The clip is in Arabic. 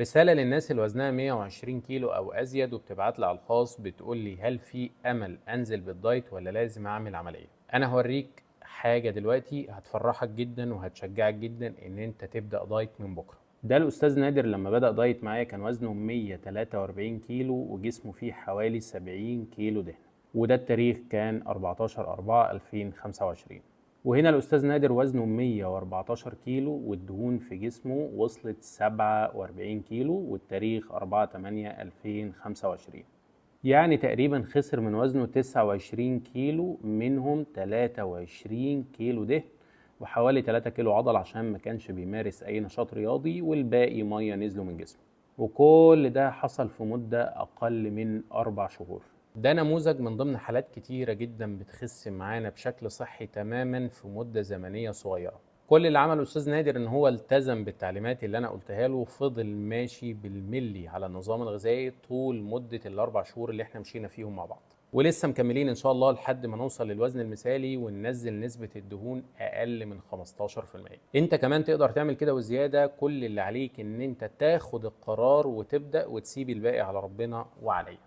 رسالة للناس اللي وزنها 120 كيلو أو أزيد وبتبعت لي على الخاص بتقول لي هل في أمل أنزل بالدايت ولا لازم أعمل عملية؟ أنا هوريك حاجة دلوقتي هتفرحك جدا وهتشجعك جدا إن أنت تبدأ دايت من بكرة. ده الأستاذ نادر لما بدأ دايت معايا كان وزنه 143 كيلو وجسمه فيه حوالي 70 كيلو دهن، وده التاريخ كان 14/4/2025. وهنا الأستاذ نادر وزنه 114 كيلو والدهون في جسمه وصلت 47 كيلو والتاريخ 4/8/2025. يعني تقريبا خسر من وزنه 29 كيلو، منهم 23 كيلو دهن وحوالي 3 كيلو عضل عشان ما كانش بيمارس أي نشاط رياضي، والباقي مية نزلوا من جسمه. وكل ده حصل في مدة أقل من 4 شهور. ده نموذج من ضمن حالات كتيرة جدا بتخس معانا بشكل صحي تماما في مدة زمنية صغيرة. كل اللي عمله الأستاذ نادر إن هو التزم بالتعليمات اللي أنا قلتها له وفضل ماشي بالملي على النظام الغذائي طول مدة الأربع شهور اللي احنا مشينا فيهم مع بعض، ولسه مكملين إن شاء الله لحد ما نوصل للوزن المثالي وننزل نسبة الدهون أقل من 15%. أنت كمان تقدر تعمل كده وزيادة، كل اللي عليك إن أنت تاخد القرار وتبدأ وتسيب الباقي على ربنا وعليا.